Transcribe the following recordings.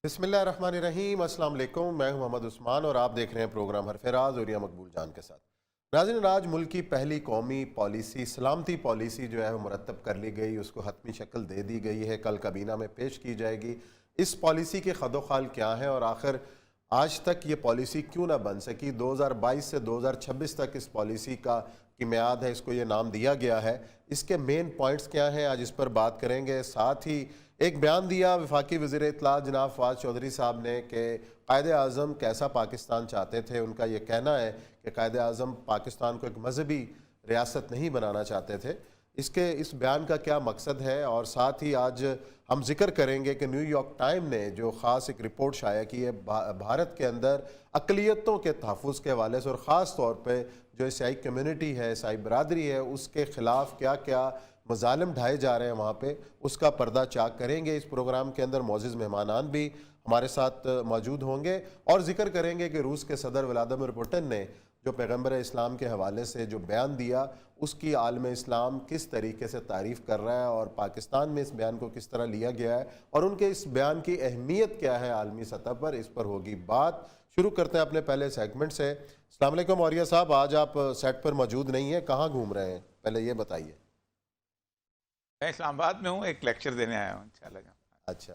بسم اللہ الرحمن الرحیم، السلام علیکم۔ میں ہوں محمد عثمان اور آپ دیکھ رہے ہیں پروگرام حرف راز اور مقبول جان کے ساتھ۔ ناظرین، آج ملک کی پہلی قومی پالیسی سلامتی پالیسی جو ہے وہ مرتب کر لی گئی، اس کو حتمی شکل دے دی گئی ہے، کل کابینہ میں پیش کی جائے گی۔ اس پالیسی کے خد و خال کیا ہیں اور آخر آج تک یہ پالیسی کیوں نہ بن سکی؟ 2022 سے 2026 تک اس پالیسی کی میعاد ہے، اس کو یہ نام دیا گیا ہے۔ اس کے مین پوائنٹس کیا ہیں، آج اس پر بات کریں گے۔ ساتھ ہی ایک بیان دیا وفاقی وزیر اطلاعات جناب فواد چودھری صاحب نے کہ قائد اعظم کیسا پاکستان چاہتے تھے۔ ان کا یہ کہنا ہے کہ قائد اعظم پاکستان کو ایک مذہبی ریاست نہیں بنانا چاہتے تھے۔ اس بیان کا کیا مقصد ہے، اور ساتھ ہی آج ہم ذکر کریں گے کہ نیو یارک ٹائم نے جو خاص ایک رپورٹ شائع کی ہے بھارت کے اندر اقلیتوں کے تحفظ کے حوالے سے، اور خاص طور پہ جو عیسائی کمیونٹی ہے، عیسائی برادری ہے، اس کے خلاف کیا کیا مظالم ڈھائے جا رہے ہیں وہاں پہ، اس کا پردہ چاک کریں گے۔ اس پروگرام کے اندر معزز مہمانان بھی ہمارے ساتھ موجود ہوں گے، اور ذکر کریں گے کہ روس کے صدر ولادیمیر پوٹن نے جو پیغمبر اسلام کے حوالے سے جو بیان دیا، اس کی عالم اسلام کس طریقے سے تعریف کر رہا ہے، اور پاکستان میں اس بیان کو کس طرح لیا گیا ہے، اور ان کے اس بیان کی اہمیت کیا ہے عالمی سطح پر، اس پر ہوگی بات۔ شروع کرتے ہیں اپنے پہلے سیگمنٹ سے۔ السلام علیکم عوریہ صاحب، آج آپ سیٹ پر موجود نہیں ہیں، کہاں گھوم رہے ہیں؟ پہلے یہ بتائیے۔ میں اسلام آباد میں ہوں، ایک لیکچر دینے آیا ہوں انشاءاللہ۔ اچھا،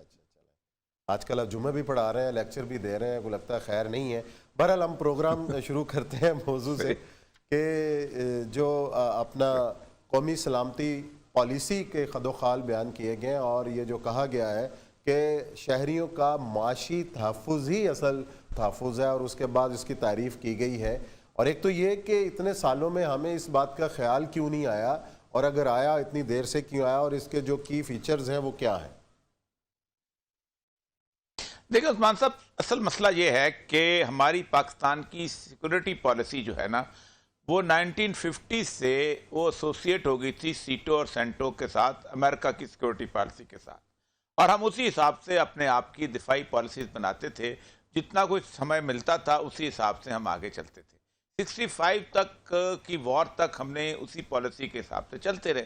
آج کل آپ جمعہ بھی پڑھا رہے ہیں، لیکچر بھی دے رہے ہیں، کو لگتا ہے خیر نہیں ہے۔ بہرحال ہم پروگرام شروع کرتے ہیں موضوع سے کہ جو اپنا قومی سلامتی پالیسی کے خد و خال بیان کیے گئے ہیں، اور یہ جو کہا گیا ہے کہ شہریوں کا معاشی تحفظ ہی اصل تحفظ ہے، اور اس کے بعد اس کی تعریف کی گئی ہے۔ اور ایک تو یہ کہ اتنے سالوں میں ہمیں اس بات کا خیال کیوں نہیں آیا، اور اگر آیا اتنی دیر سے کیوں آیا، اور اس کے جو کی فیچرز ہیں وہ کیا ہیں؟ دیکھیں عثمان صاحب، اصل مسئلہ یہ ہے کہ ہماری پاکستان کی سیکورٹی پالیسی جو ہے نا، وہ 1950 سے وہ ایسوسیٹ ہو گئی تھی سیٹو اور سینٹو کے ساتھ، امریکہ کی سیکورٹی پالیسی کے ساتھ، اور ہم اسی حساب سے اپنے آپ کی دفاعی پالیسیز بناتے تھے۔ جتنا کچھ سمے ملتا تھا اسی حساب سے ہم آگے چلتے تھے۔ 65 تک کی وار تک ہم نے اسی پالیسی کے حساب سے چلتے رہے،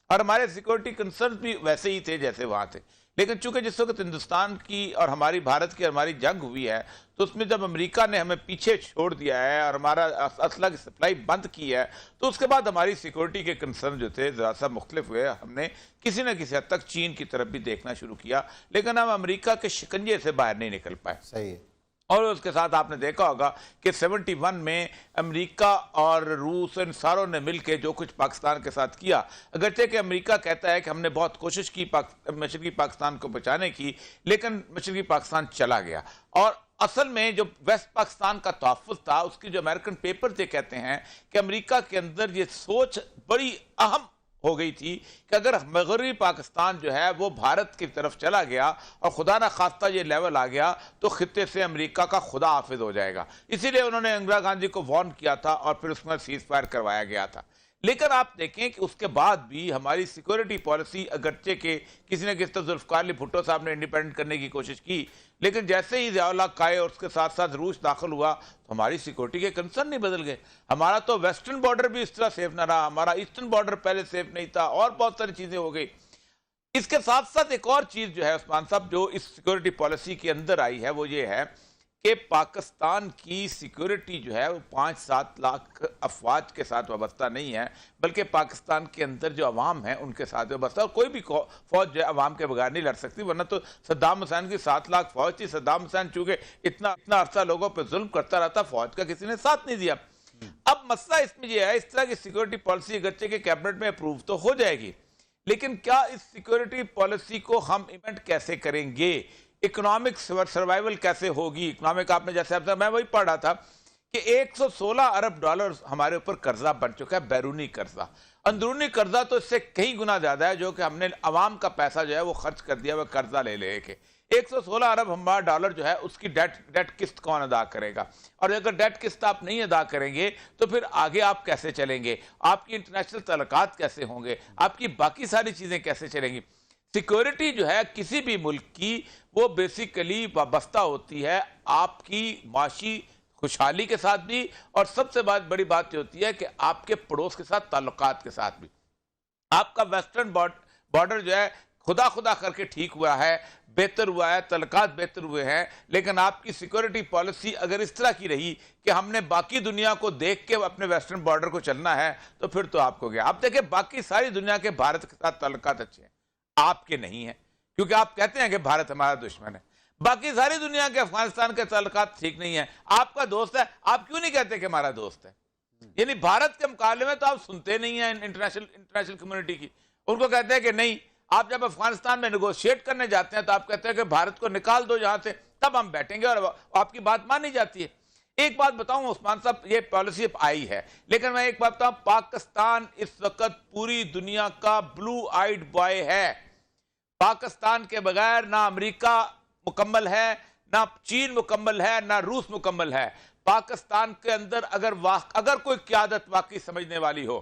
اور ہمارے سیکورٹی کنسرن بھی ویسے ہی تھے جیسے وہاں تھے۔ لیکن چونکہ جس وقت ہندوستان کی اور ہماری بھارت کی ہماری جنگ ہوئی ہے، تو اس میں جب امریکہ نے ہمیں پیچھے چھوڑ دیا ہے اور ہمارا اسلحہ کی سپلائی بند کی ہے، تو اس کے بعد ہماری سیکورٹی کے کنسرن جو تھے ذرا سا مختلف ہوئے۔ ہم نے کسی نہ کسی حد تک چین کی طرف بھی دیکھنا شروع کیا، لیکن ہم امریکہ کے شکنجے سے باہر نہیں نکل پائے۔ صحیح ہے۔ اور اس کے ساتھ آپ نے دیکھا ہوگا کہ 71 میں امریکہ اور روس ان ساروں نے مل کے جو کچھ پاکستان کے ساتھ کیا، اگرچہ کہ امریکہ کہتا ہے کہ ہم نے بہت کوشش کی مشرقی پاکستان کو بچانے کی، لیکن مشرقی پاکستان چلا گیا۔ اور اصل میں جو ویسٹ پاکستان کا تحفظ تھا، اس کی جو امریکن پیپر یہ کہتے ہیں کہ امریکہ کے اندر یہ سوچ بڑی اہم ہو گئی تھی کہ اگر مغربی پاکستان جو ہے وہ بھارت کی طرف چلا گیا اور خدا نہ خواستہ یہ لیول آ گیا، تو خطے سے امریکہ کا خدا حافظ ہو جائے گا۔ اسی لیے انہوں نے اندرا گاندھی کو وارن کیا تھا، اور پھر اس میں سیز فائر کروایا گیا تھا۔ لیکن آپ دیکھیں کہ اس کے بعد بھی ہماری سیکورٹی پالیسی، اگرچہ کہ کسی نے کس طرح ذوالفقار علی بھٹو صاحب نے انڈیپینڈنٹ کرنے کی کوشش کی، لیکن جیسے ہی ضیاء اللہ قائے اور اس کے ساتھ ساتھ روس داخل ہوا، تو ہماری سیکورٹی کے کنسرن نہیں بدل گئے۔ ہمارا تو ویسٹرن بارڈر بھی اس طرح سیف نہ رہا، ہمارا ایسٹرن بارڈر پہلے سیف نہیں تھا، اور بہت ساری چیزیں ہو گئی۔ اس کے ساتھ ساتھ ایک اور چیز جو ہے عثمان صاحب جو اس سیکورٹی پالیسی کے اندر آئی ہے، وہ یہ ہے کہ پاکستان کی سیکورٹی جو ہے وہ 5-7 لاکھ افواج کے ساتھ وابستہ نہیں ہے، بلکہ پاکستان کے اندر جو عوام ہیں ان کے ساتھ وابستہ، اور کوئی بھی فوج جو ہے عوام کے بغیر نہیں لڑ سکتی، ورنہ تو صدام حسین کی 7 لاکھ فوج تھی۔ صدام حسین چونکہ اتنا عرصہ لوگوں پہ ظلم کرتا رہتا، فوج کا کسی نے ساتھ نہیں دیا۔ اب مسئلہ اس میں یہ ہے، اس طرح کی سیکورٹی پالیسی اگرچہ کہ کیبنٹ میں اپروو تو ہو جائے گی، لیکن کیا اس سیکورٹی پالیسی کو ہم امپلیمنٹ کیسے کریں گے؟ اکنامک سروائیول کیسے ہوگی؟ اکنامک آپ نے جیسے میں وہی پڑھ رہا تھا کہ 116 ارب ڈالر ہمارے اوپر قرضہ بن چکا ہے، بیرونی قرضہ۔ اندرونی قرضہ تو اس سے کہیں گنا زیادہ ہے، جو کہ ہم نے عوام کا پیسہ جو ہے وہ خرچ کر دیا، وہ قرضہ لے لے کے 116 ارب ہمارا ڈالر جو ہے اس کی ڈیٹ قسط کون ادا کرے گا؟ اور اگر ڈیٹ قسط آپ نہیں ادا کریں گے تو پھر آگے آپ کیسے چلیں گے؟ آپ کی انٹرنیشنل تعلقات کیسے ہوں گے؟ آپ کی باقی ساری چیزیں کیسے چلیں گی؟ سیکورٹی جو ہے کسی بھی ملک کی، وہ بیسیکلی وابستہ ہوتی ہے آپ کی معاشی خوشحالی کے ساتھ بھی، اور سب سے بڑی بات یہ ہوتی ہے کہ آپ کے پڑوس کے ساتھ تعلقات کے ساتھ بھی۔ آپ کا ویسٹرن بارڈر جو ہے خدا خدا کر کے ٹھیک ہوا ہے، بہتر ہوا ہے، تعلقات بہتر ہوئے ہیں، لیکن آپ کی سیکورٹی پالیسی اگر اس طرح کی رہی کہ ہم نے باقی دنیا کو دیکھ کے اپنے ویسٹرن بارڈر کو چلنا ہے تو پھر تو آپ کو گیا. آپ دیکھیں باقی ساری دنیا کے بھارت کے ساتھ تعلقات اچھے ہیں، آپ کے نہیں ہیں، کیونکہ آپ کہتے ہیں کہ بھارت ہمارا دشمن ہے. باقی ساری دنیا کے افغانستان کے تعلقات ٹھیک نہیں ہیں، آپ کا دوست ہے، آپ کیوں نہیں کہتے کہ ہمارا دوست ہے؟ یعنی بھارت کے مقابلے میں تو آپ سنتے نہیں ہیں انٹرنیشنل کمیونٹی کی. ان کو کہتے ہیں کہ نہیں، آپ جب افغانستان میں نیگوشیٹ کرنے جاتے ہیں تو آپ کہتے ہیں کہ بھارت کو نکال دو یہاں سے، تب ہم بیٹھیں گے، اور آپ کی بات مانی جاتی ہے. ایک بات بتاؤں عثمان صاحب، یہ پالیسی اب آئی ہے، لیکن میں ایک بات بتاؤں، پاکستان اس وقت پوری دنیا کا بلو آئیڈ بوائے ہے. پاکستان کے بغیر نہ امریکہ مکمل ہے، نہ چین مکمل ہے، نہ روس مکمل ہے. پاکستان کے اندر اگر کوئی قیادت واقعی سمجھنے والی ہو،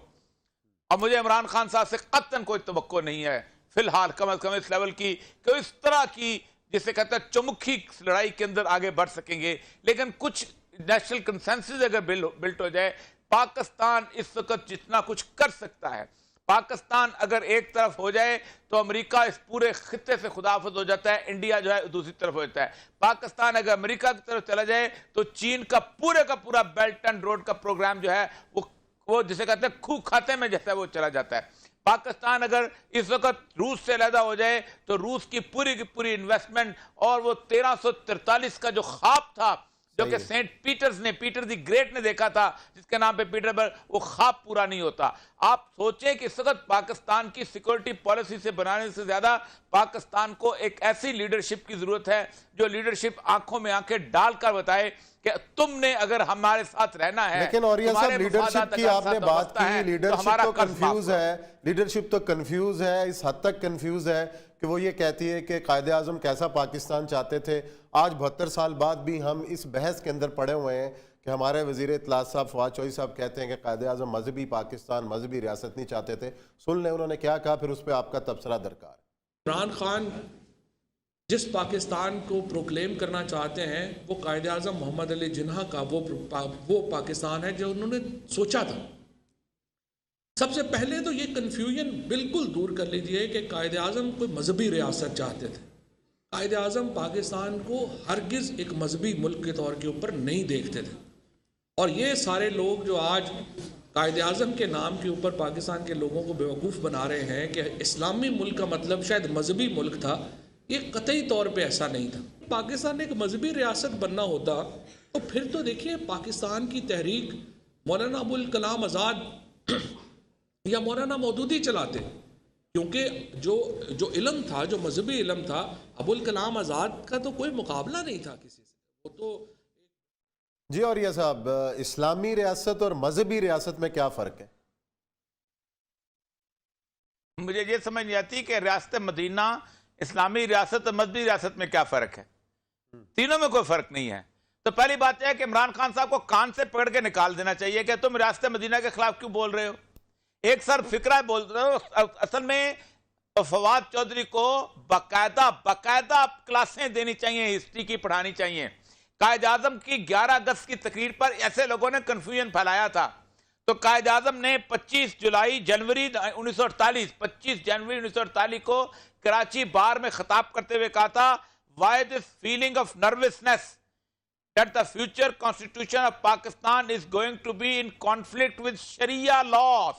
اور مجھے عمران خان صاحب سے قطعاً کوئی توقع نہیں ہے فی الحال، کم از کم اس لیول کی کہ اس طرح کی جسے کہتے ہیں چمکھی لڑائی کے اندر آگے بڑھ سکیں گے، لیکن کچھ نیشنل کنسنسس اگر بلٹ ہو جائے. پاکستان اس وقت جتنا کچھ کر سکتا ہے، پاکستان اگر ایک طرف ہو جائے تو امریکہ اس پورے خطے سے خداحافظ ہو جاتا ہے، انڈیا جو ہے دوسری طرف ہو جاتا ہے. پاکستان اگر امریکہ کی طرف چلا جائے تو چین کا پورا بیلٹ اینڈ روڈ کا پروگرام جو ہے وہ جسے کہتے ہیں کھو کھاتے میں جیسا وہ چلا جاتا ہے. پاکستان اگر اس وقت روس سے علیحدہ ہو جائے تو روس کی پوری انویسٹمنٹ اور وہ 1343 کا جو خواب تھا جو کہ سینٹ پیٹرز نے، پیٹر دی گریٹ نے دیکھا تھا، جس کے نام پہ پیٹر برگ، وہ خواب پورا نہیں ہوتا. آپ سوچیں کہ اس وقت پاکستان کی سیکورٹی پالیسی سے بنانے سے زیادہ پاکستان کو ایک ایسی لیڈرشپ کی ضرورت ہے جو لیڈرشپ آنکھوں میں آنکھیں ڈال کر بتائے کہ تم نے اگر ہمارے ساتھ رہنا ہے. لیکن اور یہ صاحب لیڈرشپ کی آپ نے بات کی، لیڈرشپ تو کنفیوز ہے، اس حد تک کنفیوز ہے کہ وہ یہ کہتی ہے کہ قائد اعظم کیسا پاکستان چاہتے تھے. آج 72 سال بعد بھی ہم اس بحث کے اندر پڑے ہوئے ہیں کہ ہمارے وزیر اطلاعات صاحب فواد چوہدری صاحب کہتے ہیں کہ قائد اعظم مذہبی پاکستان، مذہبی ریاست نہیں چاہتے تھے. سن لیں انہوں نے کیا کہا، پھر اس پہ آپ کا تبصرہ درکار. عمران خان جس پاکستان کو پروکلیم کرنا چاہتے ہیں وہ قائد اعظم محمد علی جناح کا وہ پاکستان ہے جو انہوں نے سوچا تھا. سب سے پہلے تو یہ کنفیوژن بالکل دور کر لیجئے کہ قائد اعظم کوئی مذہبی ریاست چاہتے تھے. قائد اعظم پاکستان کو ہرگز ایک مذہبی ملک کے طور کے اوپر نہیں دیکھتے تھے. اور یہ سارے لوگ جو آج قائد اعظم کے نام کے اوپر پاکستان کے لوگوں کو بیوقوف بنا رہے ہیں کہ اسلامی ملک کا مطلب شاید مذہبی ملک تھا، یہ قطعی طور پہ ایسا نہیں تھا. پاکستان ایک مذہبی ریاست بننا ہوتا تو پھر تو دیکھیے پاکستان کی تحریک مولانا ابوالکلام آزاد یا مولانا مودودی چلاتے، کیونکہ جو علم تھا، جو مذہبی علم تھا، ابوالکلام آزاد کا تو کوئی مقابلہ نہیں تھا کسی سے. وہ تو جی. اور یہ صاحب اسلامی ریاست اور مذہبی ریاست میں کیا فرق ہے؟ مجھے یہ سمجھ نہیں آتی کہ ریاست مدینہ، اسلامی ریاست اور مذہبی ریاست میں کیا فرق ہے. تینوں میں کوئی فرق نہیں ہے. تو پہلی بات یہ ہے کہ عمران خان صاحب کو کان سے پکڑ کے نکال دینا چاہیے کہ تم ریاست مدینہ کے خلاف کیوں بول رہے ہو. ایک سر فکرہ بول رہے ہو. اصل میں فواد چودھری کو باقاعدہ کلاسیں دینی چاہیے، ہسٹری کی پڑھانی چاہیے. قائد اعظم کی 11 اگست کی تقریر پر ایسے لوگوں نے کنفیوژن پھیلایا تھا، تو قائد اعظم نے 25 جنوری 1948 کو کراچی بار میں خطاب کرتے ہوئے کہا تھا why this feeling of nervousness that the future constitution of Pakistan is going to be in conflict with Sharia laws.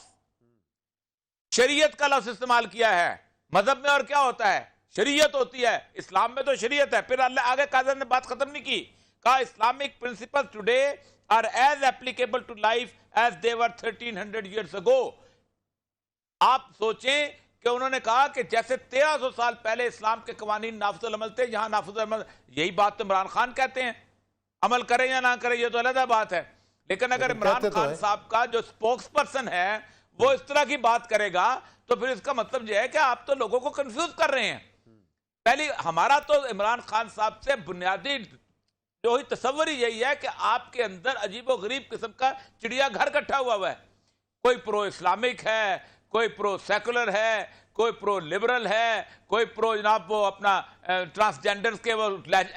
شریعت کا لفظ استعمال کیا ہے. مذہب میں اور کیا ہوتا ہے؟ شریعت ہوتی ہے. اسلام میں تو شریعت ہے. پھر اللہ آگے قائد اعظم نے بات ختم نہیں کی، کہا Islamic principle today are as applicable to life as they were 1300 years ago. آپ سوچیں کہ انہوں نے کہا کہ جیسے 1300 سال پہلے اسلام کے قوانین نافذ العمل تھے، یہاں نافذ العمل. یہی بات تو عمران خان کہتے ہیں. عمل کریں یا نہ کریں یہ تو علیحدہ بات ہے، لیکن اگر عمران خان صاحب کا جو سپوکس پرسن ہے وہ اس طرح کی بات کرے گا تو پھر اس کا مطلب یہ ہے کہ آپ تو لوگوں کو کنفیوز کر رہے ہیں. پہلی ہمارا تو عمران خان صاحب سے بنیادی جو ہی تصور ہی یہی ہے کہ آپ کے اندر عجیب و غریب قسم کا چڑیا گھر کٹھا ہوا ہے. کوئی پرو اسلامک ہے، کوئی پرو سیکولر ہے، کوئی پرو لبرل ہے، کوئی پرو جناب وہ اپنا ٹرانسجینڈرز کے وہ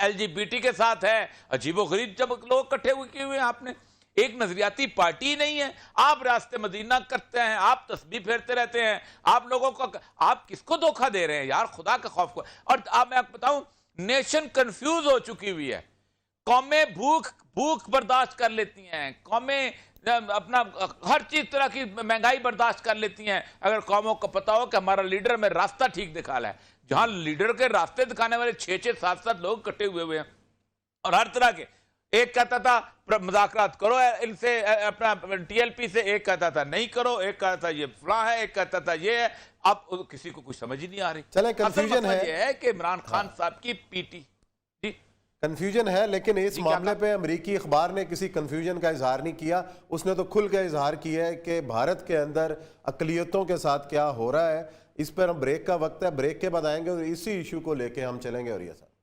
LGBT کے ساتھ ہے. عجیب و غریب جب لوگ کٹھے ہوئے کیے ہوئے ہیں آپ نے. ایک نظریاتی پارٹی ہی نہیں ہے. آپ راست مدینہ کرتے ہیں, آپ تسبیح پھیرتے رہتے ہیں, آپ لوگوں کو, آپ کس کو دھوکہ دے رہے ہیں یار, خدا کا خوف کو. اور میں آپ بتاؤں, نیشن کنفیوز ہو چکی ہوئی ہے. قومیں بھوک برداشت کر لیتی ہیں, قومیں اپنا ہر چیز طرح کی مہنگائی برداشت کر لیتی ہیں اگر قوموں کو پتا ہو کہ ہمارا لیڈر ہمیں راستہ ٹھیک دکھا رہا ہے. جہاں لیڈر کے راستے دکھانے والے 6-6 7-7 لوگ کٹے ہوئے ہیں, اور ہر طرح کے. ایک کہتا تھا مذاکرات کرو ان سے, اپنا ٹی ایل پی سے, ایک کہتا تھا نہیں کرو, ایک کہتا تھا یہ فلاں ہے, ایک کہتا تھا یہ ہے. اب کسی کو کچھ سمجھ ہی نہیں آ رہی. چلیں کنفیوژن ہے, یہ ہے کہ عمران خان صاحب کی پی ٹی کنفیوژن ہے, لیکن اس معاملے پہ امریکی اخبار نے کسی کنفیوژن کا اظہار نہیں کیا. اس نے تو کھل کے اظہار کیا ہے کہ بھارت کے اندر اقلیتوں کے ساتھ کیا ہو رہا ہے. اس پر ہم بریک کا وقت ہے, بریک کے بعد آئیں گے اور اسی ایشو کو لے کے ہم چلیں گے. اور یہ سب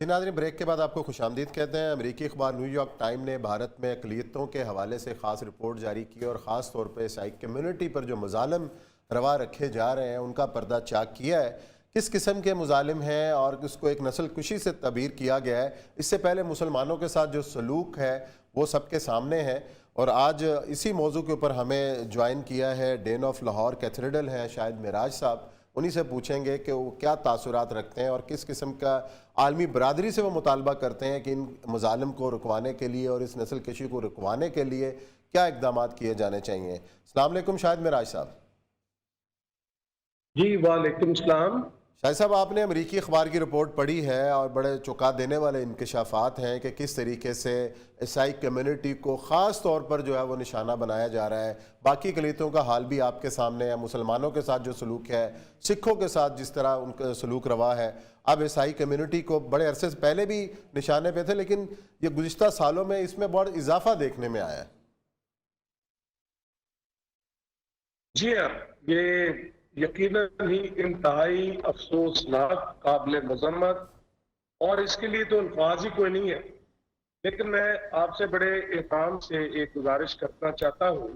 ناظرین, بریک کے بعد آپ کو خوش آمدید کہتے ہیں. امریکی اخبار نیو یارک ٹائم نے بھارت میں اقلیتوں کے حوالے سے خاص رپورٹ جاری کی اور خاص طور پہ عیسائی کمیونٹی پر جو مظالم روا رکھے جا رہے ہیں ان کا پردہ چاک کیا ہے. کس قسم کے مظالم ہیں اور اس کو ایک نسل کشی سے تعبیر کیا گیا ہے. اس سے پہلے مسلمانوں کے ساتھ جو سلوک ہے وہ سب کے سامنے ہے. اور آج اسی موضوع کے اوپر ہمیں جوائن کیا ہے ڈین آف لاہور کیتھیڈرل ہیں شاہد معراج صاحب. انہی سے پوچھیں گے کہ وہ کیا تاثرات رکھتے ہیں اور کس قسم کا عالمی برادری سے وہ مطالبہ کرتے ہیں کہ ان مظالم کو رکوانے کے لیے اور اس نسل کشی کو رکوانے کے لیے کیا اقدامات کیے جانے چاہیے. السلام علیکم شاہد معراج صاحب. جی وعلیکم السلام. شاہد صاحب, آپ نے امریکی اخبار کی رپورٹ پڑھی ہے اور بڑے چونکا دینے والے انکشافات ہیں کہ کس طریقے سے عیسائی کمیونٹی کو خاص طور پر جو ہے وہ نشانہ بنایا جا رہا ہے. باقی اقلیتوں کا حال بھی آپ کے سامنے ہے, مسلمانوں کے ساتھ جو سلوک ہے, سکھوں کے ساتھ جس طرح ان کا سلوک روا ہے. اب عیسائی کمیونٹی کو بڑے عرصے سے پہلے بھی نشانے پہ تھے, لیکن یہ گزشتہ سالوں میں اس میں بہت اضافہ دیکھنے میں آیا ہے. جی ہاں, یہ یقیناً ہی انتہائی افسوسناک, قابل مذمت, اور اس کے لیے تو الفاظ ہی کوئی نہیں ہے. لیکن میں آپ سے بڑے احترام سے ایک گزارش کرنا چاہتا ہوں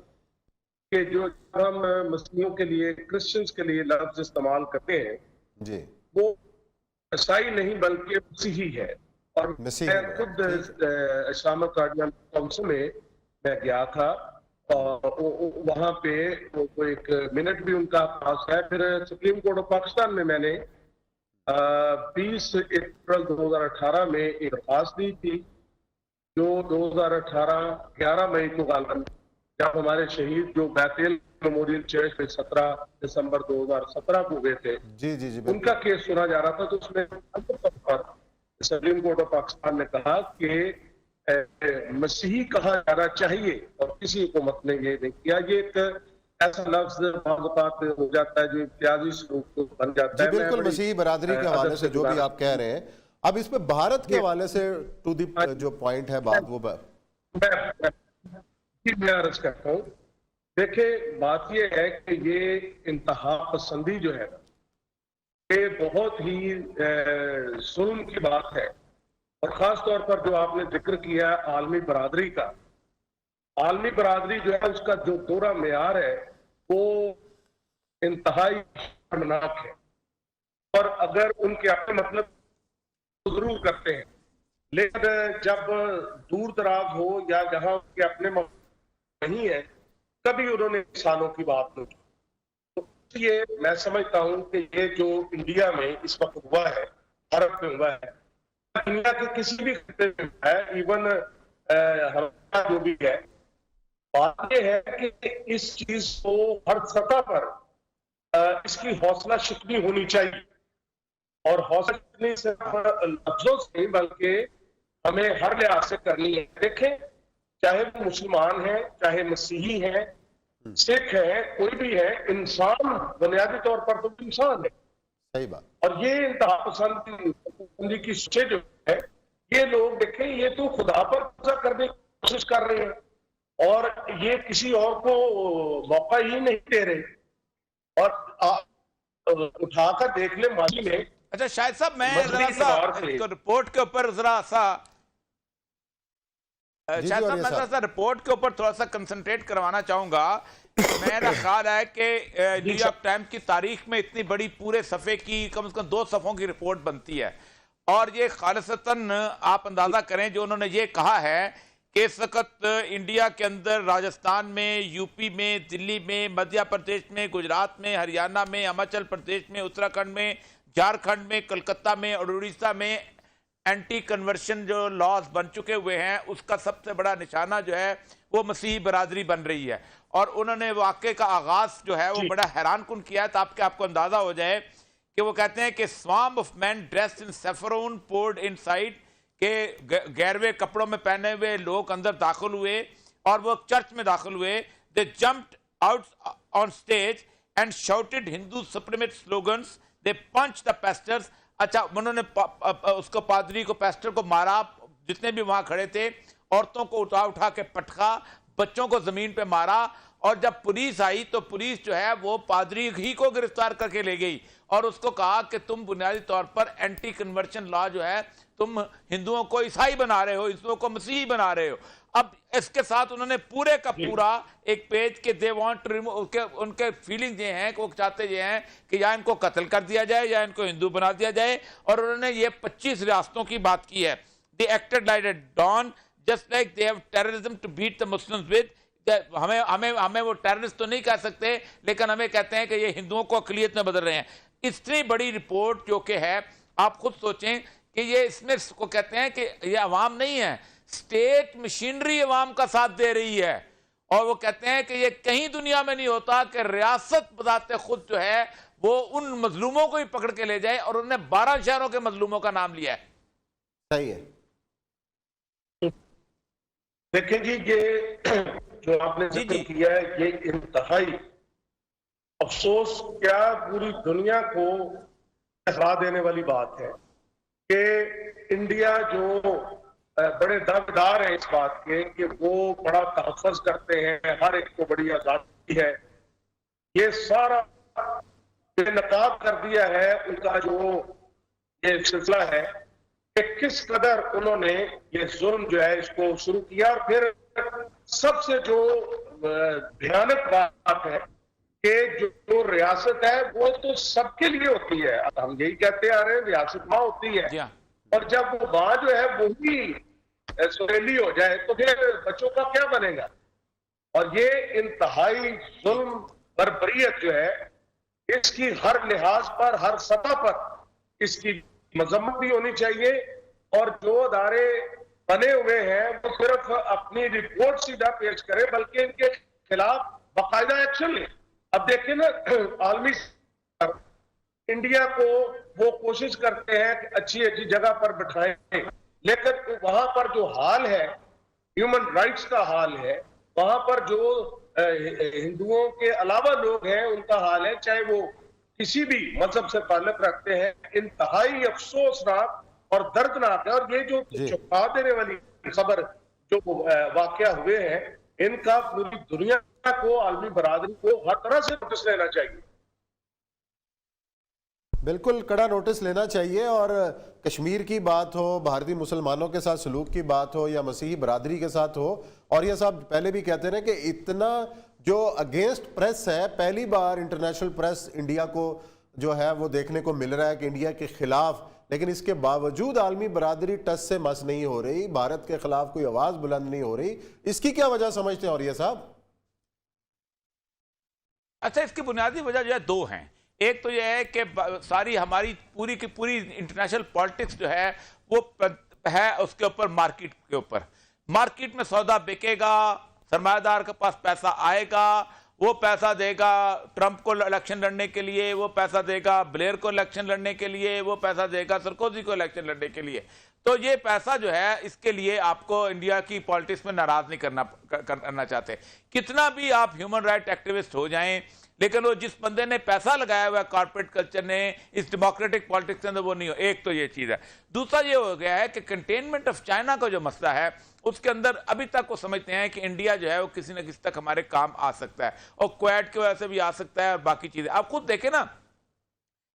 کہ جو ہم مسیحیوں کے لیے, کرسچنز کے لیے لفظ استعمال کرتے ہیں جی, وہ عیسائی نہیں بلکہ مسیحی ہے. اور میں خود اسلامک کارڈینل کونسل میں گیا تھا, وہاں پہ وہ ایک منٹ بھی ان کا پاس ہے. پھر سپریم کورٹ آف پاکستان میں نے 20 اپریل 2018 میں ایک درخواست دی تھی, جو 2018 11 مئی کو غالباً جب ہمارے شہید جو بیتیل میموریل چرچ میں 17 دسمبر 2017 کو گئے تھے, جی جی جی, ان کا کیس سنا جا رہا تھا. تو اس میں سپریم کورٹ آف پاکستان نے کہا کہ مسیحی کہا جانا چاہیے اور کسی حکومت نے یہ نہیں کیا. یہ ایک ایسا لفظ ہو جاتا ہے جو امتیازی سلوک بن جاتا ہے. جی بالکل, مسیحی برادری کے حوالے سے جو بھی آپ کہہ رہے ہیں. اب اس پہ بھارت کے حوالے سے ٹو دی جو پوائنٹ ہے بات, وہ میں عرض کرتا ہوں. دیکھیں, بات یہ ہے کہ یہ انتہا پسندی جو ہے یہ بہت ہی ظلم کی بات ہے. اور خاص طور پر جو آپ نے ذکر کیا عالمی برادری کا, عالمی برادری جو ہے اس کا جو دورہ معیار ہے وہ انتہائی شرمناک ہے. اور اگر ان کے اپنے مطلب ضرور کرتے ہیں, لیکن جب دور دراز ہو یا جہاں ان کے اپنے نہیں ہے, کبھی انہوں نے انسانوں کی بات نہیں کی. تو اس لیے میں سمجھتا ہوں کہ یہ جو انڈیا میں اس وقت ہوا ہے, بھارت میں ہوا ہے, دنیا کے کسی بھی خطے میں ہے, ایون ہمارا جو بھی ہے, بات یہ ہے کہ اس چیز کو ہر سطح پر اس کی حوصلہ شکنی ہونی چاہیے. اور حوصلہ شکنی صرف لفظوں سے نہیں بلکہ ہمیں ہر لحاظ سے کرنی ہے. دیکھیں, چاہے وہ مسلمان ہیں, چاہے مسیحی ہیں, سکھ ہیں, کوئی بھی ہے, انسان بنیادی طور پر تو انسان ہے. صحیح بات. اور یہ انتہا پسندی کی سوچیں جو ہے, یہ لوگ دیکھیں یہ تو خدا پر قبضہ کرنے کی کوشش کر رہے ہیں اور یہ کسی اور کو موقع ہی نہیں دے رہے. اور اٹھا کر دیکھ لیں ماضی میں. اچھا شاہد صاحب, میں ذرا سا رپورٹ کے اوپر ذرا سا جی شاید اور صاحب یہ میں صاحب ذرا رپورٹ کے اوپر تھوڑا سا کنسنٹریٹ کروانا چاہوں گا. میرا خیال ہے کہ نیو یارک ٹائم کی تاریخ میں اتنی بڑی پورے صفحے کی کم از کم 2 صفحوں کی رپورٹ بنتی ہے، اور یہ خالصتاً آپ اندازہ کریں جو انہوں نے یہ کہا ہے کہ اس وقت انڈیا کے اندر راجستھان میں، یو پی میں، دلی میں، مدھیہ پردیش میں، گجرات میں، ہریانہ میں، ہماچل پردیش میں، اتراکھنڈ میں، جھارکھنڈ میں، کلکتہ میں اور اڑیسہ میں اینٹی کنورشن جو لاز بن چکے ہوئے ہیں، اس کا سب سے بڑا نشانہ جو ہے وہ مسیحی برادری بن رہی ہے. اور انہوں نے واقعے کا آغاز جو ہے وہ بڑا حیران کن کیا ہے، تاکہ آپ کو اندازہ ہو جائے کہ وہ کہتے ہیں کہ swarm of men dressed in saffron poured inside، کہ گیروے کپڑوں میں پہنے ہوئے لوگ اندر داخل ہوئے اور وہ چرچ میں داخل ہوئے. they jumped out on stage and shouted Hindu supremacist slogans. they punched the pastors. اچھا انہوں نے اس کو پادری کو پیسٹر کو مارا، جتنے بھی وہاں کھڑے تھے عورتوں کو اٹھا کے پٹخا، بچوں کو زمین پہ مارا. اور جب پولیس آئی تو پولیس جو ہے وہ پادری ہی کو گرفتار کر کے لے گئی اور اس کو کہا کہ تم بنیادی طور پر اینٹی کنورشن لا جو ہے تم ہندوؤں کو عیسائی بنا رہے ہو، ہندوؤں کو مسیحی بنا رہے ہو. اب اس کے ساتھ انہوں نے پورے کا پورا ایک پیج کہ دے وانٹ ٹو ریموو، ان کے فیلنگ یہ ہیں کہ وہ چاہتے یہ ہیں کہ یا ان کو قتل کر دیا جائے یا ان کو ہندو بنا دیا جائے. اور انہوں نے یہ 25 ریاستوں کی بات کی ہے. they acted like a dawn just like they have terrorism to beat the Muslims with. ہمیں وہ ٹیررسٹ تو نہیں کہہ سکتے، لیکن ہمیں کہتے ہیں کہ یہ ہندوؤں کو اقلیت میں بدل رہے ہیں. اتنی بڑی رپورٹ جو کہ ہے، آپ خود سوچیں کہ یہ اس میں کو کہتے ہیں کہ یہ عوام نہیں ہے، اسٹیٹ مشینری عوام کا ساتھ دے رہی ہے. اور وہ کہتے ہیں کہ یہ کہیں دنیا میں نہیں ہوتا کہ ریاست بذات خود جو ہے وہ ان مظلوموں کو ہی پکڑ کے لے جائے، اور انہوں نے 12 شہروں کے مظلوموں کا نام لیا ہے. صحیح ہے. دیکھیں جی، یہ جو آپ نے ذکر کیا ہے یہ انتہائی افسوس کیا پوری دنیا کو اخلا دینے والی بات ہے کہ انڈیا جو بڑے دعویدار ہیں اس بات کے کہ وہ بڑا تحفظ کرتے ہیں، ہر ایک کو بڑی آزادی ہے، یہ سارا بے نقاب کر دیا ہے ان کا جو یہ سلسلہ ہے کہ کس قدر انہوں نے یہ ظلم جو ہے اس کو شروع کیا. اور پھر سب سے جو بھیانک بات ہے کہ جو ریاست ہے وہ تو سب کے لیے ہوتی ہے، ہم یہی کہتے آ رہے ہیں ریاست ماں ہوتی ہے، اور جب وہ ماں جو ہے وہی سہیلی ہو جائے تو پھر بچوں کا کیا بنے گا. اور یہ انتہائی ظلم بربریت جو ہے اس کی ہر لحاظ پر، ہر سطح پر اس کی مذمت بھی ہونی چاہیے. اور جو ادارے بنے ہوئے ہیں وہ صرف اپنی رپورٹ سیدھا پیش کرے بلکہ ان کے خلاف باقاعدہ ایکشن لیں. اب دیکھیں نا، عالمی انڈیا کو وہ کوشش کرتے ہیں کہ اچھی جگہ پر بٹھائیں، لیکن وہاں پر جو حال ہے، ہیومن رائٹس کا حال ہے، وہاں پر جو ہندوؤں کے علاوہ لوگ ہیں ان کا حال ہے، چاہے وہ کسی بھی مذہب سے تعلق رکھتے ہیں، انتہائی افسوسناک اور دردناک ہے. اور یہ جو چونکا دینے والی خبر جو واقعہ ہوئے ہیں، ان کا پوری دنیا کو، عالمی برادری کو ہر طرح سے نوٹس لینا چاہیے. بالکل کڑا نوٹس لینا چاہیے. اور کشمیر کی بات ہو، بھارتی مسلمانوں کے ساتھ سلوک کی بات ہو، یا مسیحی برادری کے ساتھ ہو، اور یہ صاحب پہلے بھی کہتے رہے کہ اتنا جو اگینسٹ پریس ہے، پہلی بار انٹرنیشنل پریس انڈیا کو جو ہے وہ دیکھنے کو مل رہا ہے کہ انڈیا کے خلاف، لیکن اس کے باوجود عالمی برادری ٹس سے مس نہیں ہو رہی، بھارت کے خلاف کوئی آواز بلند نہیں ہو رہی. اس کی کیا وجہ سمجھتے ہیں اور یہ صاحب؟ اچھا، اس کی بنیادی وجہ جو ہے 2 ہیں. ایک تو یہ ہے کہ ساری ہماری پوری کی پوری انٹرنیشنل پالیٹکس جو ہے وہ ہے اس کے اوپر مارکیٹ کے اوپر. مارکیٹ میں سودا بکے گا، سرمایہ دار کے پاس پیسہ آئے گا، وہ پیسہ دے گا ٹرمپ کو الیکشن لڑنے کے لیے، وہ پیسہ دے گا بلیئر کو الیکشن لڑنے کے لیے، وہ پیسہ دے گا سرکوزی کو الیکشن لڑنے کے لیے. تو یہ پیسہ جو ہے اس کے لیے آپ کو انڈیا کی پالیٹکس میں ناراض نہیں کرنا چاہتے. کتنا بھی آپ ہیومن رائٹ ایکٹیوسٹ ہو جائیں، لیکن وہ جس بندے نے پیسہ لگایا ہوا ہے کارپوریٹ کلچر نے اس ڈیموکریٹک پالیٹکس کے اندر، وہ نہیں ہو. ایک تو یہ چیز ہے. دوسرا یہ ہو گیا ہے کہ کنٹینمنٹ آف چائنا کا جو مسئلہ ہے اس کے اندر ابھی تک وہ سمجھتے ہیں کہ انڈیا جو ہے وہ کسی نہ کسی تک ہمارے کام آ سکتا ہے، اور کویت کی وجہ سے بھی آ سکتا ہے اور باقی چیزیں. آپ خود دیکھیں نا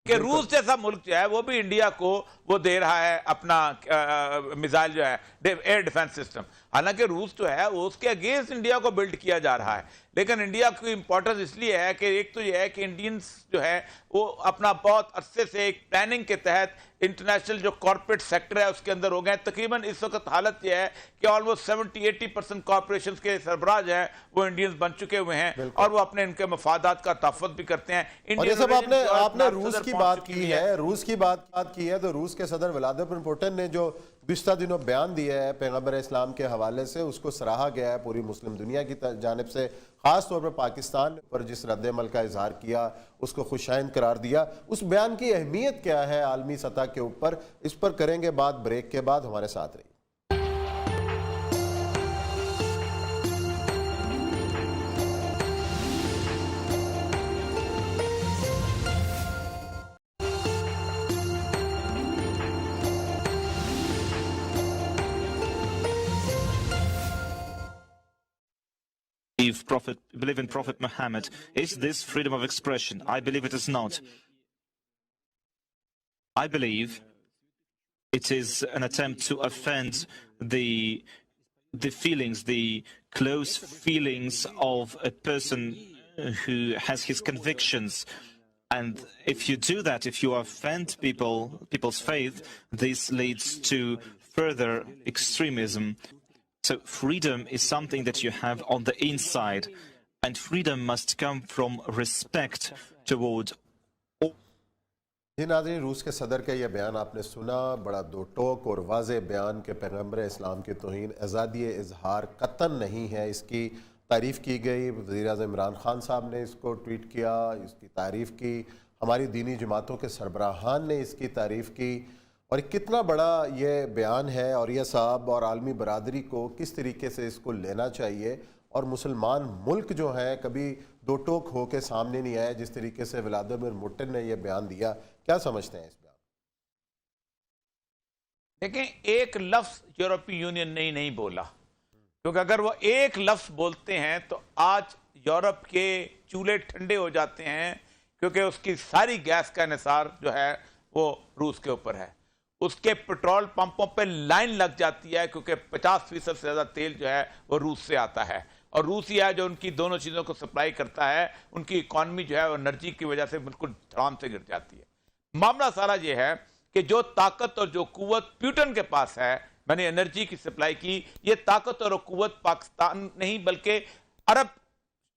کہ روس جیسا ملک جو ہے وہ بھی انڈیا کو وہ دے رہا ہے اپنا میزائل جو ہے ایئر ڈیفنس سسٹم. حالانکہ روس جو ہے وہ اس کے اگینسٹ انڈیا کو بلڈ کیا جا رہا ہے, لیکن انڈیا کی امپورٹنس اس لیے ہے کہ ایک تو یہ ہے کہ انڈینز جو ہے وہ اپنا بہت عرصے سے ایک پلاننگ کے تحت انٹرنیشنل جو کارپوریٹ سیکٹر ہے اس کے اندر ہو گئے. تقریباً اس وقت حالت یہ ہے کہ آلموسٹ 70-80% کارپوریشنز کے سربراہ جو ہیں وہ انڈینز بن چکے ہوئے ہیں اور وہ اپنے ان کے مفادات کا تحفظ بھی کرتے ہیں. اور یہ سب آپ نے روس کی بات کی ہے, روس کی بات کی ہے تو روس کے صدر ولادیمیر پوٹن نے جو گزشتہ دنوں بیان دیا ہے پیغمبر اسلام کے حوالے سے, اس کو سراہا گیا ہے پوری مسلم دنیا کی جانب سے, خاص طور پر پاکستان پر جس رد عمل کا اظہار کیا اس کو خوشائند قرار دیا. اس بیان کی اہمیت کیا ہے عالمی سطح کے اوپر, اس پر کریں گے بات بریک کے بعد. ہمارے ساتھ رہیے. Believe in Prophet Muhammad. Is this freedom of expression? I believe it is not. I believe it is an attempt to offend the feelings, the close feelings of a person who has his convictions. And if you do that, if you offend people's faith, this leads to further extremism. So freedom is something that you have on the inside, and freedom must come from respect toward all. جی ناظرین, روس کے صدر کا یہ بیان آپ نے سنا, بڑا دو ٹوک اور واضح بیان کہ پیغمبر اسلام کی توہین آزادی اظہار قطعاً نہیں ہے. اس کی تعریف کی گئی, وزیر اعظم عمران خان صاحب نے اس کو ٹویٹ کیا, اس کی تعریف کی, ہماری دینی جماعتوں کے سربراہان نے اس کی تعریف کی. اور کتنا بڑا یہ بیان ہے, اور یہ صاحب اور عالمی برادری کو کس طریقے سے اس کو لینا چاہیے. اور مسلمان ملک جو ہیں کبھی دو ٹوک ہو کے سامنے نہیں آئے جس طریقے سے ولادیمیر پوٹن نے یہ بیان دیا. کیا سمجھتے ہیں اس بیان؟ دیکھیں, ایک لفظ یورپی یونین نے نہیں بولا, کیونکہ اگر وہ ایک لفظ بولتے ہیں تو آج یورپ کے چولہے ٹھنڈے ہو جاتے ہیں, کیونکہ اس کی ساری گیس کا انحصار جو ہے وہ روس کے اوپر ہے. اس کے پیٹرول پمپوں پہ لائن لگ جاتی ہے, کیونکہ 50% سے زیادہ تیل جو ہے وہ روس سے آتا ہے, اور روس ہی ہے جو ان کی دونوں چیزوں کو سپلائی کرتا ہے. ان کی اکانومی جو ہے وہ انرجی کی وجہ سے بالکل دھڑام سے گر جاتی ہے. معاملہ سارا یہ ہے کہ جو طاقت اور جو قوت پیوٹن کے پاس ہے, میں نے انرجی کی سپلائی کی, یہ طاقت اور قوت پاکستان نہیں بلکہ عرب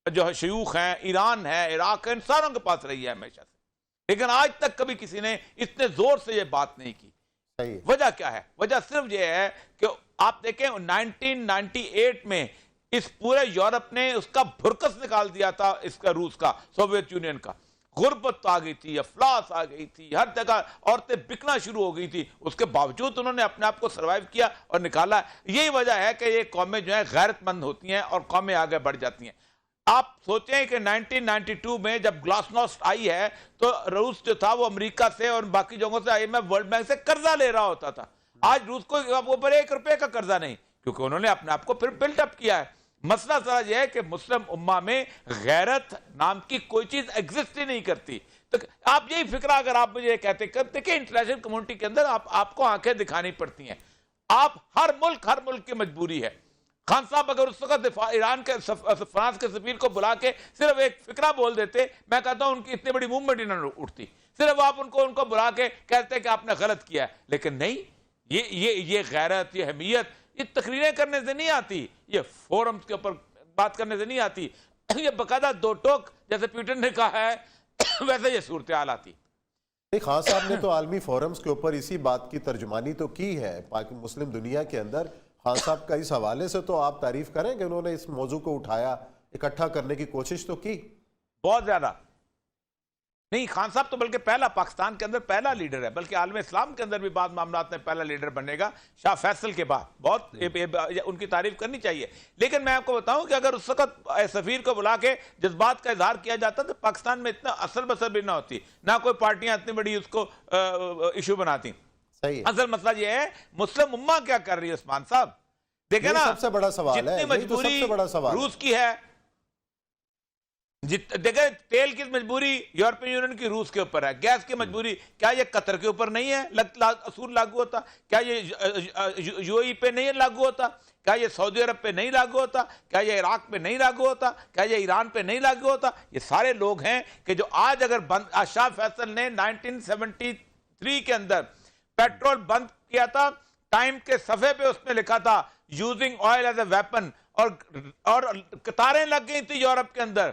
جو شیوخ ہیں, ایران ہے, عراق ہے, ان ساروں کے پاس رہی ہے ہمیشہ سے. لیکن آج تک کبھی کسی نے اتنے زور سے یہ بات نہیں کی. وجہ کیا ہے؟ وجہ صرف یہ ہے کہ آپ دیکھیں 1998 میں اس پورے یورپ نے اس کا بھرکس نکال دیا تھا, اس کا روس کا, سوویت یونین کا. غربت آ گئی تھی, افلاس آ گئی تھی, ہر جگہ عورتیں بکنا شروع ہو گئی تھی. اس کے باوجود انہوں نے اپنے آپ کو سروائیو کیا اور نکالا. یہی وجہ ہے کہ یہ قومیں جو ہیں غیرت مند ہوتی ہیں اور قومیں آگے بڑھ جاتی ہیں. آپ سوچیں کہ 1992 میں جب گلاسنوسٹ آئی ہے تو روس جو تھا وہ امریکہ سے اور باقی جگہوں سے IMF ورلڈ بینک سے قرضہ لے رہا ہوتا تھا. آج روس کو اوپر 1 روپے کا قرضہ نہیں, کیونکہ انہوں نے اپنے آپ کو پھر بلڈ اپ کیا ہے. مسئلہ ذرا یہ ہے کہ مسلم امہ میں غیرت نام کی کوئی چیز ایگزسٹ ہی نہیں کرتی. تو آپ یہی فکرہ اگر آپ مجھے کہتے کرتے کہ انٹرنیشنل کمیونٹی کے اندر آپ کو آنکھیں دکھانی پڑتی ہیں. آپ ہر ملک کی مجبوری ہے. خان صاحب اگر اس وقت ایران کے فرانس کے سفیر کو بلا کے صرف ایک فکرہ بول دیتے, میں کہتا ہوں ان کی اتنی بڑی موومنٹ نہ اٹھتی. صرف آپ ان کو بلا کے کہتے کہ آپ نے غلط کیا ہے. لیکن نہیں, یہ غیرت, یہ حمیت, یہ تقریریں کرنے سے نہیں آتی, یہ فورمز کے اوپر بات کرنے سے نہیں آتی, یہ باقاعدہ دو ٹوک جیسے پیوٹن نے کہا ہے ویسے یہ صورتحال آتی. خان صاحب نے تو عالمی فورمز کے اوپر اسی بات کی ترجمانی تو کی ہے مسلم دنیا کے اندر. خان صاحب کا اس حوالے سے تو آپ تعریف کریں کہ انہوں نے اس موضوع کو اٹھایا, اکٹھا کرنے کی کوشش تو کی بہت زیادہ. نہیں, خان صاحب تو بلکہ پہلا پاکستان کے اندر پہلا لیڈر ہے, بلکہ عالم اسلام کے اندر بھی بعض معاملات میں پہلا لیڈر بنے گا شاہ فیصل کے بعد. بہت ان کی تعریف کرنی چاہیے. لیکن میں آپ کو بتاؤں کہ اگر اس وقت سفیر کو بلا کے جذبات کا اظہار کیا جاتا تو پاکستان میں اتنا اثر بسر بھی نہ ہوتی, نہ کوئی پارٹیاں اتنی بڑی اس کو ایشو بناتی. اصل مسئلہ یہ ہے مسلم امہ کیا کر رہی ہے عثمان صاحب. دیکھیں نا, سب سے بڑا سوال ہے, جتنی مجبوری روس کی ہے, دیکھیں تیل کی مجبوری یورپین یونین کی روس کے اوپر ہے، گیس کی مجبوری کیا یہ قطر کے اوپر نہیں ہے اصول لاگو ہوتا؟ کیا یہ یو اے ای پہ نہیں لاگو ہوتا؟ کیا یہ سعودی عرب پہ نہیں لاگو ہوتا؟ کیا یہ عراق پہ نہیں لاگو ہوتا؟ کیا یہ ایران پہ نہیں لاگو ہوتا؟ یہ سارے لوگ ہیں کہ جو آج اگر شاہ فیصل نے 1973 کے اندر پیٹرول بند کیا تھا، ٹائم کے صفحے پہ اس نے لکھا تھا using oil as a weapon, اور قطاریں لگ گئی تھی یورپ کے اندر،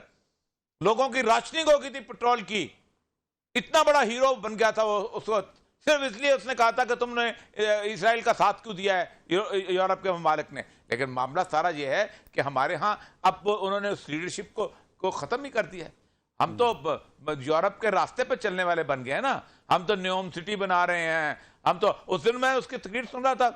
لوگوں کی راشننگ ہو گئی تھی پیٹرول کی، اتنا بڑا ہیرو بن گیا تھا وہ اس وقت، صرف اس لیے اس نے کہا تھا کہ تم نے اسرائیل کا ساتھ کیوں دیا ہے یورپ کے ممالک نے۔ لیکن معاملہ سارا یہ ہے کہ ہمارے ہاں اب انہوں نے اس لیڈرشپ کو ختم ہی کر دیا ہے۔ ہم تو یورپ کے راستے پہ چلنے والے بن گئے ہیں نا، ہم تو نیوم سٹی بنا رہے ہیں، ہم تو اس دن میں اس کی تقریر سن رہا تھا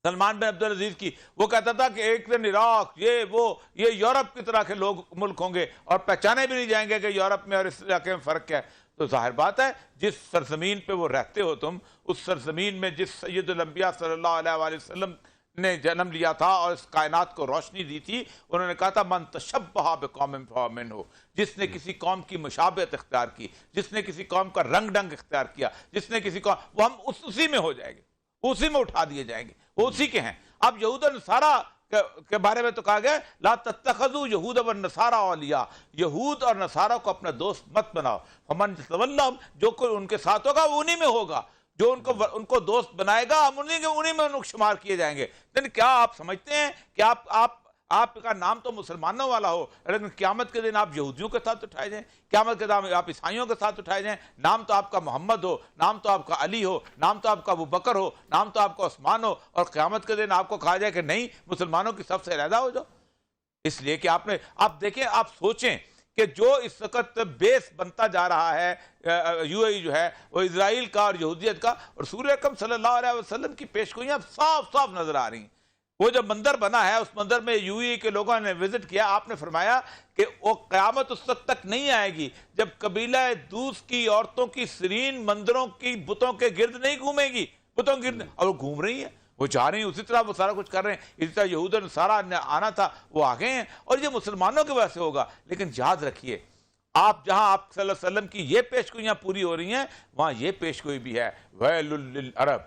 سلمان بن عبدالعزیز کی، وہ کہتا تھا کہ ایک دن عراق یہ یورپ کی طرح کے لوگ ملک ہوں گے اور پہچانے بھی نہیں جائیں گے کہ یورپ میں اور اس علاقے میں فرق کیا ہے۔ تو ظاہر بات ہے جس سرزمین پہ وہ رہتے ہو تم، اس سرزمین میں جس سید الانبیاء صلی اللہ علیہ وآلہ وسلم نے جنم لیا تھا اور اس کائنات کو روشنی دی تھی، انہوں نے کہا تھا من تشبہ بقوم فہو منہ، جس نے کسی قوم کی مشابہت اختیار کی، جس نے کسی قوم کا رنگ ڈنگ اختیار کیا، جس نے کسی قوم، وہ ہم اسی میں ہو جائیں گے، اسی میں اٹھا دیے جائیں گے، وہ اسی کے ہیں۔ اب یہود و نصارہ کے بارے میں تو کہا گیا لا تتخذوا یہود و نصارى اولیاء، یہود اور نصارہ کو اپنا دوست مت بناؤ، فمن تولہم، جو کوئی ان کے ساتھ ہوگا وہ انہی میں ہوگا، جو ان کو دوست بنائے گا ہم انہی میں ان کو شمار کیے جائیں گے۔ لیکن کیا آپ سمجھتے ہیں کہ آپ کا نام تو مسلمانوں والا ہو، لیکن قیامت کے دن آپ یہودیوں کے ساتھ اٹھائے جائیں، قیامت کے دن آپ عیسائیوں کے ساتھ اٹھائے جائیں، نام تو آپ کا محمد ہو، نام تو آپ کا علی ہو، نام تو آپ کا ابوبکر ہو، نام تو آپ کا عثمان ہو، اور قیامت کے دن آپ کو کہا جائے کہ نہیں مسلمانوں کی سب سے علیحدہ ہو جاؤ۔ اس لیے کہ آپ دیکھیں، آپ سوچیں کہ جو اس وقت بیس بنتا جا رہا ہے یو اے ای جو ہے وہ اسرائیل کا اور یہودیت کا، اور رسول اکرم صلی اللہ علیہ وسلم کی پیشگوئیاں صاف صاف نظر آ رہی ہیں۔ وہ جو مندر بنا ہے اس مندر میں یو اے ای کے لوگوں نے وزٹ کیا، آپ نے فرمایا کہ وہ قیامت اس وقت تک نہیں آئے گی جب قبیلہ دوس کی عورتوں کی سرین مندروں کی بتوں کے گرد نہیں گھومے گی، بتوں کے گرد، اور وہ گھوم رہی ہیں، وہ جا رہی ہیں، اسی طرح وہ سارا کچھ کر رہے ہیں، اسی طرح یہود و نصارہ نے آنا تھا وہ آگے ہیں، اور یہ مسلمانوں کی وجہ سے ہوگا۔ لیکن یاد رکھیے آپ جہاں آپ صلی اللہ علیہ وسلم کی یہ پیشگوئیاں پوری ہو رہی ہیں، وہاں یہ پیشگوئی بھی ہے ویل للعرب،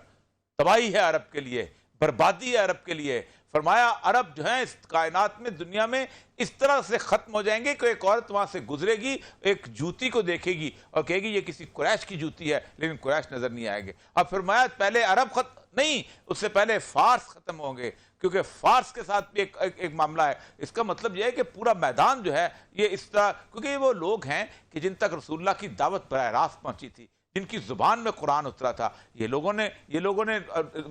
تباہی ہے عرب کے لیے، بربادی ہے عرب کے لیے۔ فرمایا عرب جو ہیں اس کائنات میں دنیا میں اس طرح سے ختم ہو جائیں گے کہ ایک عورت وہاں سے گزرے گی، ایک جوتی کو دیکھے گی اور کہے گی یہ کسی قریش کی جوتی ہے، لیکن قریش نظر نہیں آئے گے۔ اب فرمایا پہلے عرب ختم نہیں، اس سے پہلے فارس ختم ہوں گے، کیونکہ فارس کے ساتھ بھی ایک معاملہ ہے۔ اس کا مطلب یہ ہے کہ پورا میدان جو ہے یہ اس طرح، کیونکہ وہ لوگ ہیں کہ جن تک رسول اللہ کی دعوت براہ راست پہنچی تھی، جن کی زبان میں قرآن اترا تھا، یہ لوگوں نے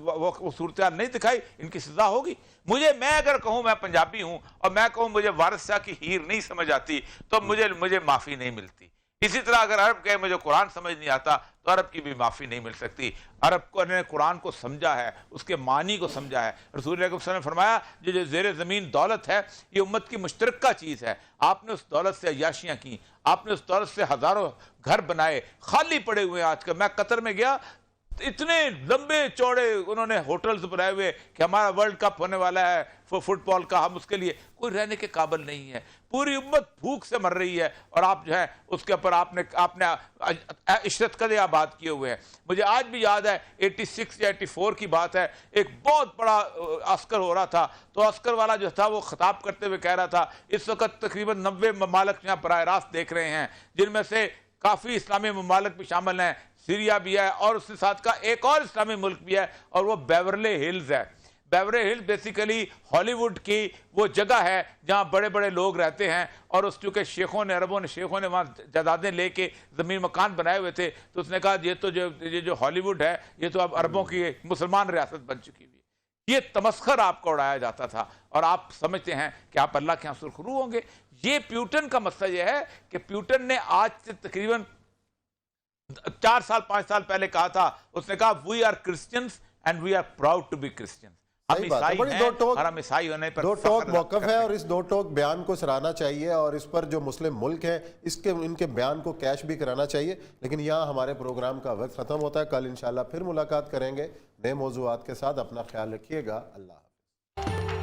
وہ صورتحال نہیں دکھائی، ان کی سزا ہوگی۔ میں اگر کہوں میں پنجابی ہوں اور میں کہوں مجھے وارث شاہ کی ہیر نہیں سمجھ آتی تو مجھے معافی نہیں ملتی۔ اسی طرح اگر عرب کہے مجھے قرآن سمجھ نہیں آتا تو عرب کی بھی معافی نہیں مل سکتی۔ عرب کو نے قرآن کو سمجھا ہے، اس کے معنی کو سمجھا ہے۔ رسول اللہ صلی اللہ علیہ وسلم نے فرمایا جو زیر زمین دولت ہے یہ امت کی مشترکہ چیز ہے، آپ نے اس دولت سے عیاشیاں کی، آپ نے اس دولت سے ہزاروں گھر بنائے، خالی پڑے ہوئے آج کل۔ میں قطر میں گیا، اتنے لمبے چوڑے انہوں نے ہوٹلز بنائے ہوئے کہ ہمارا ورلڈ کپ ہونے والا ہے فٹ بال کا، ہم اس کے لیے کوئی رہنے کے قابل نہیں ہے، پوری امت بھوک سے مر رہی ہے، اور آپ جو ہے اس کے اوپر آپ نے عشرت قدر آباد کیے ہوئے ہیں۔ مجھے آج بھی یاد ہے 86 یا 84 کی بات ہے، ایک بہت بڑا عسکر ہو رہا تھا، تو عسکر والا جو تھا وہ خطاب کرتے ہوئے کہہ رہا تھا اس وقت تقریباً 90 ممالک یہاں براہ راست دیکھ رہے ہیں، جن میں سے کافی اسلامی ممالک بھی شامل ہیں، سیریا بھی ہے، اور اس کے ساتھ کا ایک اور اسلامی ملک بھی ہے، اور وہ بیورلی ہلز ہے۔ بیورلی ہلز بیسیکلی ہالی ووڈ کی وہ جگہ ہے جہاں بڑے بڑے لوگ رہتے ہیں، اور اس چونکہ عربوں نے وہاں جائیدادیں لے کے زمین مکان بنائے ہوئے تھے، تو اس نے کہا یہ تو جو ہالی ووڈ ہے یہ تو اب عربوں کی مسلمان ریاست بن چکی ہوئی ہے۔ یہ تمسخر آپ کو اڑایا جاتا تھا، اور آپ سمجھتے ہیں کہ آپ اللہ کے یہاں سرخرو ہوں گے۔ یہ پیوٹن کا مسئلہ یہ ہے کہ پیوٹن نے آج سے تقریباً 4 سال 5 سال پہلے کہا تھا، اس نے کہا we are Christians and we are proud to be Christians, ہم عیسائی ہیں اور ہم عیسائی ہونے پر دو ٹوک موقف ہے، اور اس دو ٹوک بیان کو سراہنا چاہیے، اور اس پر جو مسلم ملک ہیں ان کے بیان کو کیش بھی کرانا چاہیے۔ لیکن یہاں ہمارے پروگرام کا وقت ختم ہوتا ہے، کل انشاءاللہ پھر ملاقات کریں گے نئے موضوعات کے ساتھ۔ اپنا خیال رکھیے گا، اللہ حافظ۔